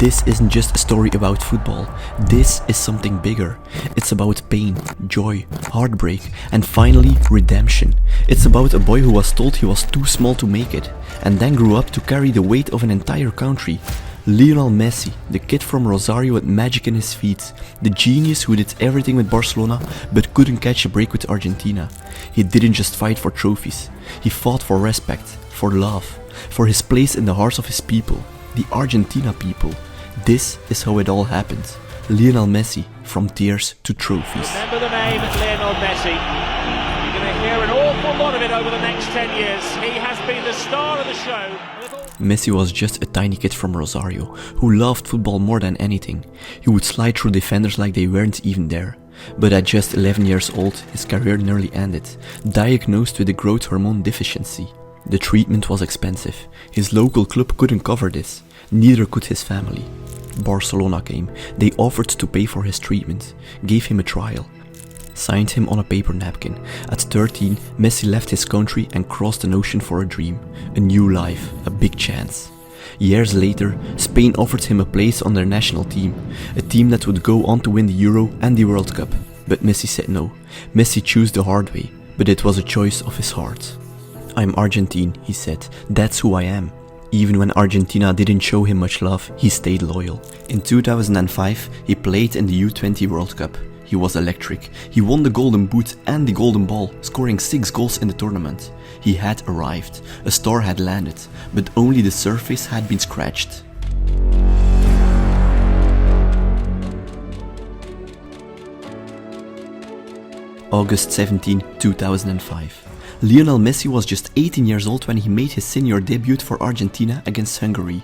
this isn't just a story about football. This is something bigger. It's about pain, joy, heartbreak, and finally, redemption. It's about a boy who was told he was too small to make it, and then grew up to carry the weight of an entire country. Lionel Messi, the kid from Rosario with magic in his feet, the genius who did everything with Barcelona but couldn't catch a break with Argentina. He didn't just fight for trophies, he fought for respect, for love, for his place in the hearts of his people, the Argentina people. This is how it all happened. Lionel Messi, from tears to trophies. Remember the name Lionel Messi. You're going to hear an awful lot of it over the next 10 years. He has been the star of the show. Messi was just a tiny kid from Rosario who loved football more than anything. He would slide through defenders like they weren't even there. But at just 11 years old, his career nearly ended, diagnosed with a growth hormone deficiency. The treatment was expensive. His local club couldn't cover this, neither could his family. Barcelona came. They offered to pay for his treatment, gave him a trial, signed him on a paper napkin. At 13, Messi left his country and crossed an ocean for a dream, a new life, a big chance. Years later, Spain offered him a place on their national team, a team that would go on to win the Euro and the World Cup. But Messi said no. Messi chose the hard way, but it was a choice of his heart. "I'm Argentine," he said, "that's who I am." Even when Argentina didn't show him much love, he stayed loyal. In 2005, he played in the U20 World Cup. He was electric. He won the Golden Boot and the Golden Ball, scoring 6 goals in the tournament. He had arrived. A star had landed, but only the surface had been scratched. August 17, 2005. Lionel Messi was just 18 years old when he made his senior debut for Argentina against Hungary.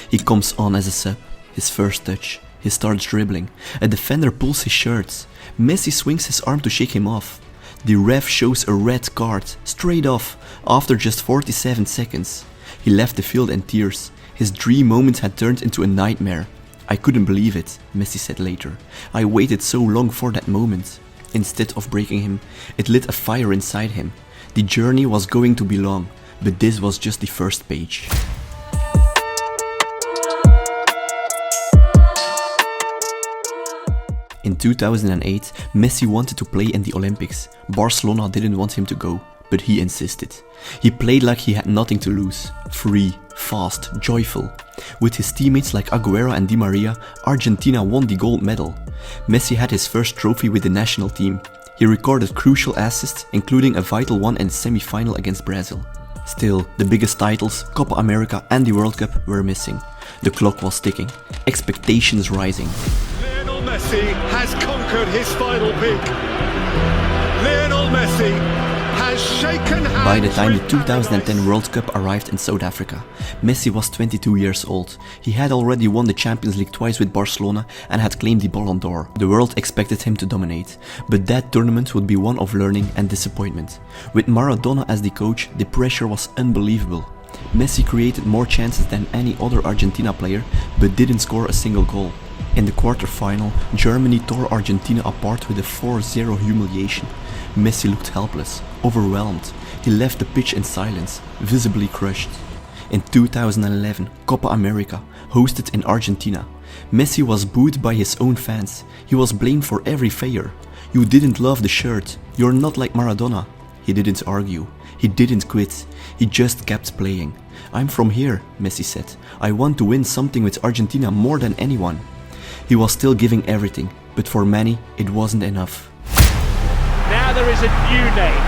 He comes on as a sub, his first touch. He starts dribbling. A defender pulls his shirt. Messi swings his arm to shake him off. The ref shows a red card, straight off, after just 47 seconds. He left the field in tears. His dream moment had turned into a nightmare. "I couldn't believe it," Messi said later. "I waited so long for that moment." Instead of breaking him, it lit a fire inside him. The journey was going to be long, but this was just the first page. In 2008, Messi wanted to play in the Olympics. Barcelona didn't want him to go, but he insisted. He played like he had nothing to lose. Free, fast, joyful. With his teammates like Aguero and Di Maria, Argentina won the gold medal. Messi had his first trophy with the national team. He recorded crucial assists, including a vital one in the semi-final against Brazil. Still, the biggest titles, Copa America and the World Cup, were missing. The clock was ticking, expectations rising. Lionel Messi has conquered his final peak. Lionel Messi has shaken hands. By the time the 2010 World Cup arrived in South Africa, Messi was 22 years old. He had already won the Champions League twice with Barcelona and had claimed the Ballon d'Or. The world expected him to dominate, but that tournament would be one of learning and disappointment. With Maradona as the coach, the pressure was unbelievable. Messi created more chances than any other Argentina player, but didn't score a single goal. In the quarter-final, Germany tore Argentina apart with a 4-0 humiliation. Messi looked helpless, overwhelmed. He left the pitch in silence, visibly crushed. In 2011, Copa America, hosted in Argentina. Messi was booed by his own fans. He was blamed for every failure. "You didn't love the shirt. You're not like Maradona." He didn't argue. He didn't quit. He just kept playing. "I'm from here," Messi said. "I want to win something with Argentina more than anyone." He was still giving everything, but for many, it wasn't enough. Now there is a new name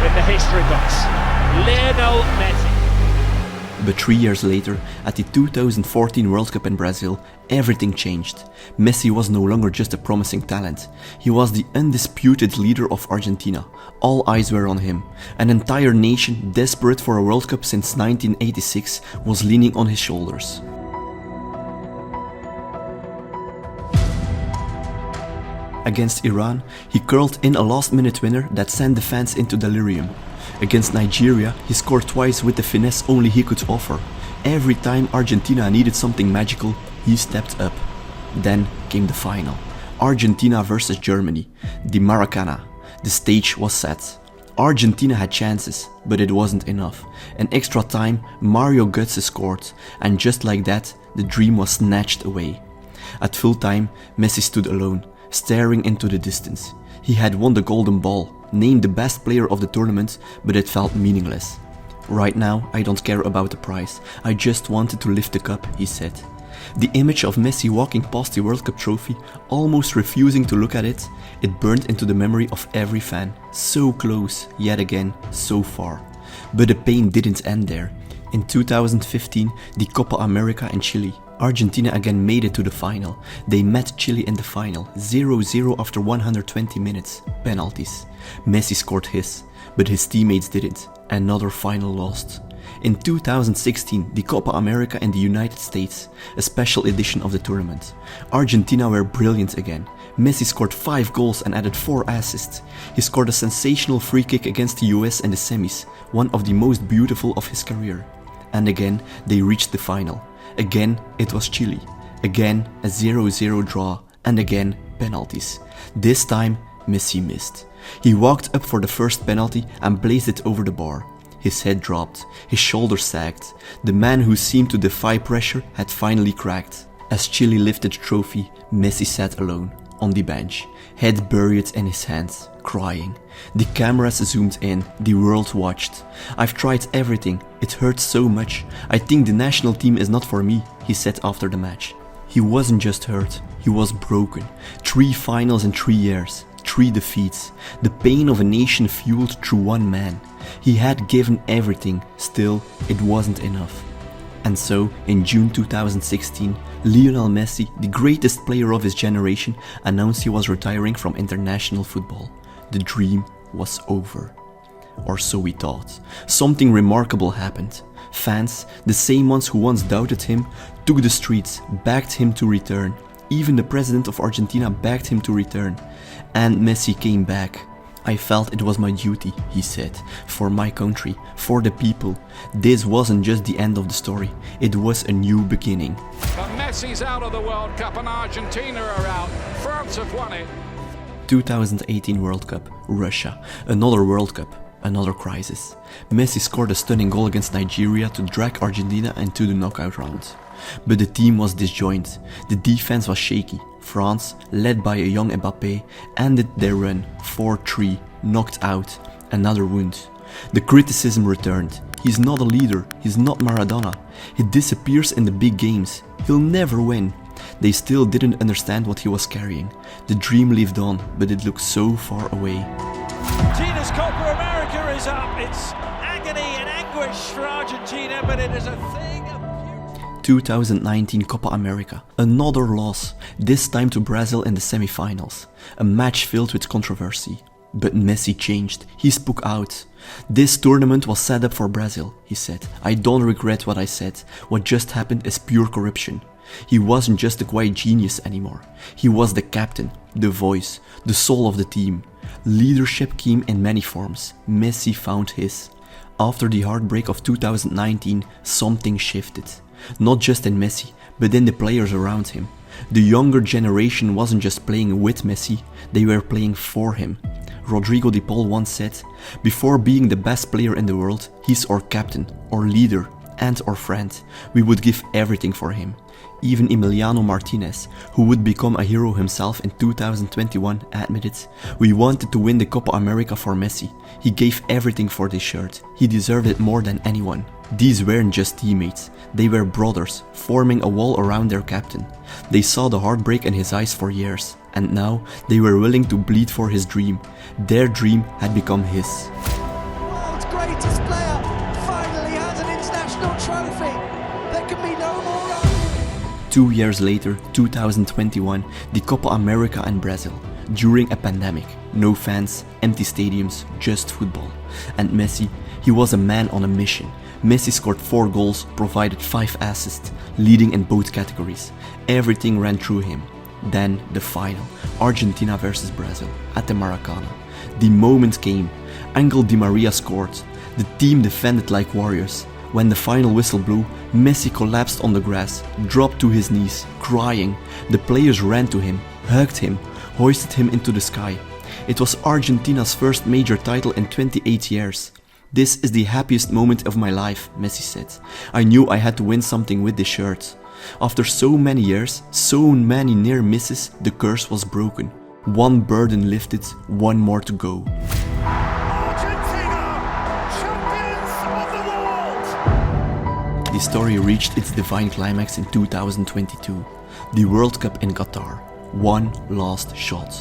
in the history books. Lionel Messi. But 3 years later, at the 2014 World Cup in Brazil, everything changed. Messi was no longer just a promising talent. He was the undisputed leader of Argentina. All eyes were on him. An entire nation, desperate for a World Cup since 1986, was leaning on his shoulders. Against Iran, he curled in a last-minute winner that sent the fans into delirium. Against Nigeria, he scored twice with the finesse only he could offer. Every time Argentina needed something magical, he stepped up. Then came the final. Argentina versus Germany. The Maracanã. The stage was set. Argentina had chances, but it wasn't enough. In extra time, Mario Götze scored, and just like that, the dream was snatched away. At full time, Messi stood alone, staring into the distance. He had won the Golden Ball, named the best player of the tournament, but it felt meaningless. "Right now, I don't care about the prize. I just wanted to lift the cup," he said. The image of Messi walking past the World Cup trophy, almost refusing to look at it, it burned into the memory of every fan. So close, yet again, so far. But the pain didn't end there. In 2015, the Copa America in Chile, Argentina again made it to the final. They met Chile in the final, 0-0 after 120 minutes, penalties. Messi scored his, but his teammates didn't. Another final lost. In 2016, the Copa America in the United States, a special edition of the tournament. Argentina were brilliant again. Messi scored 5 goals and added 4 assists. He scored a sensational free kick against the US in the semis, one of the most beautiful of his career. And again, they reached the final. Again, it was Chile. Again, a 0-0 draw. And again, penalties. This time, Messi missed. He walked up for the first penalty and blazed it over the bar. His head dropped, his shoulders sagged. The man who seemed to defy pressure had finally cracked. As Chile lifted the trophy, Messi sat alone, on the bench, head buried in his hands, crying. The cameras zoomed in, the world watched. "I've tried everything, it hurts so much. I think the national team is not for me," he said after the match. He wasn't just hurt, he was broken. 3 finals in 3 years, 3 defeats. The pain of a nation fueled through one man. He had given everything, still it wasn't enough. And so, in June 2016, Lionel Messi, the greatest player of his generation, announced he was retiring from international football. The dream was over. Or so we thought. Something remarkable happened. Fans, the same ones who once doubted him, took the streets, begged him to return. Even the president of Argentina begged him to return. And Messi came back. "I felt it was my duty," he said, "for my country, for the people. This wasn't just the end of the story, it was a new beginning." But Messi's out of the World Cup and Argentina are out. France have won it. 2018 World Cup, Russia, another World Cup, another crisis. Messi scored a stunning goal against Nigeria to drag Argentina into the knockout round. But the team was disjointed, the defense was shaky. France, led by a young Mbappé, ended their run 4-3, knocked out, another wound. The criticism returned. He's not a leader, he's not Maradona. He disappears in the big games, he'll never win. They still didn't understand what he was carrying. The dream lived on, but it looked so far away. Argentina's Copa America is up. It's agony and anguish for Argentina, but it is a thing of 2019 Copa America, another loss, this time to Brazil in the semi-finals. A match filled with controversy. But Messi changed, he spoke out. "This tournament was set up for Brazil," he said. "I don't regret what I said. What just happened is pure corruption." He wasn't just a quiet genius anymore. He was the captain, the voice, the soul of the team. Leadership came in many forms. Messi found his. After the heartbreak of 2019, something shifted. Not just in Messi, but in the players around him. The younger generation wasn't just playing with Messi, they were playing for him. Rodrigo de Paul once said, "Before being the best player in the world, he's our captain, our leader, and our friend. We would give everything for him." Even Emiliano Martinez, who would become a hero himself in 2021, admitted, "We wanted to win the Copa America for Messi. He gave everything for this shirt. He deserved it more than anyone." These weren't just teammates, they were brothers, forming a wall around their captain. They saw the heartbreak in his eyes for years, and now they were willing to bleed for his dream. Their dream had become his. World's greatest player finally has an international trophy. There can be no more argument. 2 years later, 2021, the Copa America in Brazil. During a pandemic, no fans, empty stadiums, just football. And Messi, he was a man on a mission. Messi scored 4 goals, provided 5 assists, leading in both categories. Everything ran through him. Then the final, Argentina versus Brazil, at the Maracanã. The moment came. Angel Di Maria scored. The team defended like warriors. When the final whistle blew, Messi collapsed on the grass, dropped to his knees, crying. The players ran to him, hugged him, hoisted him into the sky. It was Argentina's first major title in 28 years. "This is the happiest moment of my life," Messi said. "I knew I had to win something with this shirt." After so many years, so many near misses, the curse was broken. One burden lifted, one more to go. Argentina, champions of the world! The story reached its divine climax in 2022. The World Cup in Qatar. One last shot.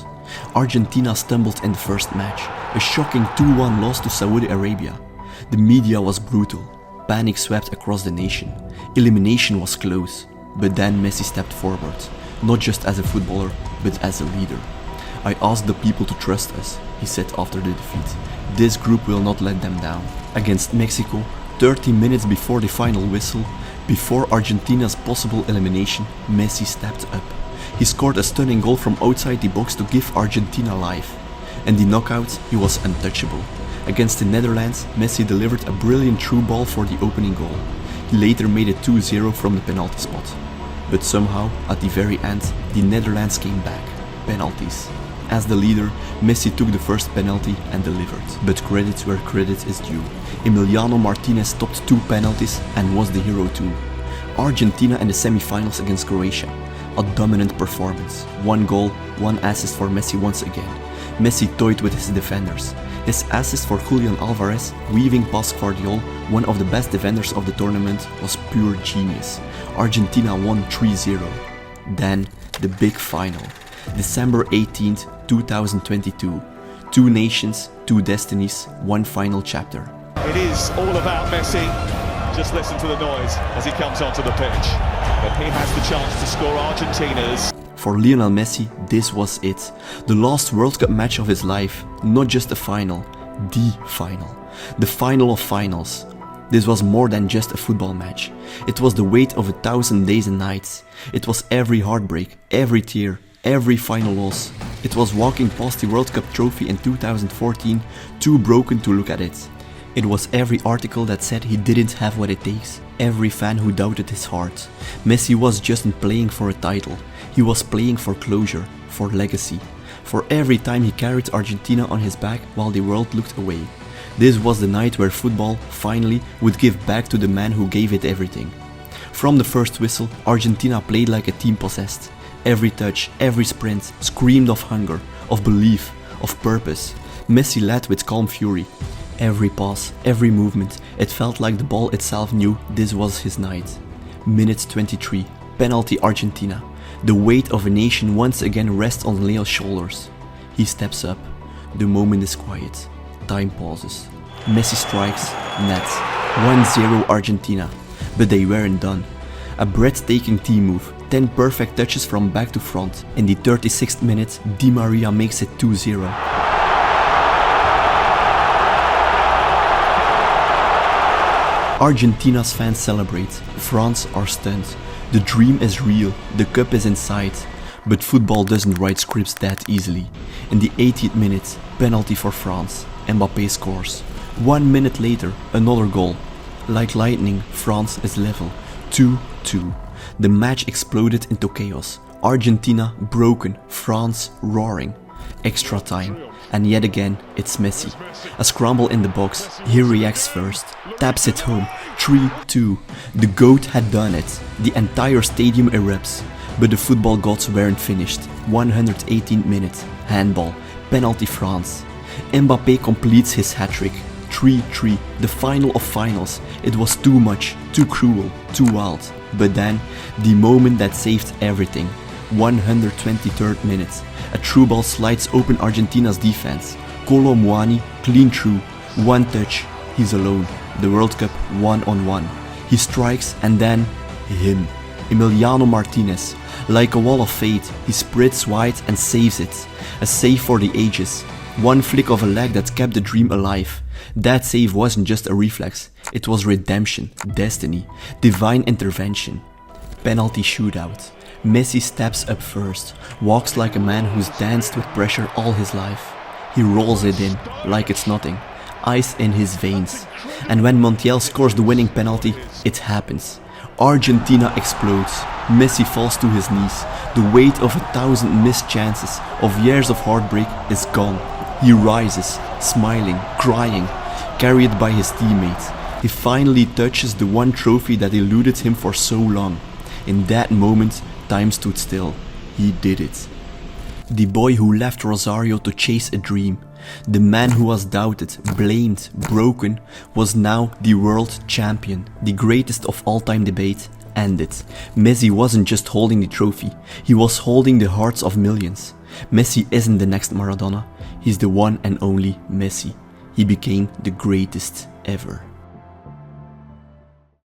Argentina stumbled in the first match, a shocking 2-1 loss to Saudi Arabia. The media was brutal. Panic swept across the nation. Elimination was close. But then Messi stepped forward, not just as a footballer, but as a leader. I asked the people to trust us, he said after the defeat. This group will not let them down. Against Mexico, 30 minutes before the final whistle, before Argentina's possible elimination, Messi stepped up. He scored a stunning goal from outside the box to give Argentina life. In the knockout, he was untouchable. Against the Netherlands, Messi delivered a brilliant through ball for the opening goal. He later made it 2-0 from the penalty spot. But somehow, at the very end, the Netherlands came back. Penalties. As the leader, Messi took the first penalty and delivered. But credit where credit is due. Emiliano Martinez stopped 2 penalties and was the hero too. Argentina in the semi-finals against Croatia. A dominant performance. 1 goal, 1 assist for Messi once again. Messi toyed with his defenders. His assist for Julian Alvarez, weaving past Guardiola, one of the best defenders of the tournament, was pure genius. Argentina won 3-0. Then, the big final. December 18th, 2022. 2 nations, 2 destinies, 1 final chapter. It is all about Messi. Just listen to the noise as he comes onto the pitch. But he has the chance to score Argentina's. For Lionel Messi, this was it. The last World Cup match of his life. Not just a final, the final. The final of finals. This was more than just a football match. It was the weight of 1,000 days and nights. It was every heartbreak, every tear, every final loss. It was walking past the World Cup trophy in 2014, too broken to look at it. It was every article that said he didn't have what it takes. Every fan who doubted his heart. Messi was just playing for a title. He was playing for closure, for legacy. For every time he carried Argentina on his back while the world looked away. This was the night where football, finally, would give back to the man who gave it everything. From the first whistle, Argentina played like a team possessed. Every touch, every sprint, screamed of hunger, of belief, of purpose. Messi led with calm fury. Every pass, every movement, it felt like the ball itself knew this was his night. Minute 23, penalty Argentina. The weight of a nation once again rests on Leo's shoulders. He steps up. The moment is quiet. Time pauses. Messi strikes, net. 1-0 Argentina. But they weren't done. A breathtaking team move. 10 perfect touches from back to front. In the 36th minute, Di Maria makes it 2-0. Argentina's fans celebrate. France are stunned. The dream is real, the cup is in sight. But football doesn't write scripts that easily. In the 80th minute, penalty for France. Mbappé scores. 1 minute later, another goal. Like lightning, France is level. 2-2. The match exploded into chaos. Argentina broken, France roaring. Extra time. And yet again, it's Messi. A scramble in the box, he reacts first. Taps it home, 3-2. The GOAT had done it. The entire stadium erupts. But the football gods weren't finished. 118th minute, handball, penalty France. Mbappé completes his hat-trick. 3-3, the final of finals. It was too much, too cruel, too wild. But then, the moment that saved everything. 123rd minute. A through ball slides open Argentina's defense. Kolo Muani, clean through. 1 touch, he's alone. The World Cup 1-on-1. He strikes and then him. Emiliano Martinez. Like a wall of fate, he spreads wide and saves it. A save for the ages. 1 flick of a leg that kept the dream alive. That save wasn't just a reflex, it was redemption, destiny, divine intervention. Penalty shootout. Messi steps up first, walks like a man who's danced with pressure all his life. He rolls it in, like it's nothing, ice in his veins. And when Montiel scores the winning penalty, it happens. Argentina explodes. Messi falls to his knees. The weight of 1,000 missed chances, of years of heartbreak, is gone. He rises, smiling, crying, carried by his teammates. He finally touches the one trophy that eluded him for so long. In that moment, time stood still. He did it. The boy who left Rosario to chase a dream, the man who was doubted, blamed, broken, was now the world champion. The greatest of all time debate ended. Messi wasn't just holding the trophy, he was holding the hearts of millions. Messi isn't the next Maradona, he's the one and only Messi. He became the greatest ever.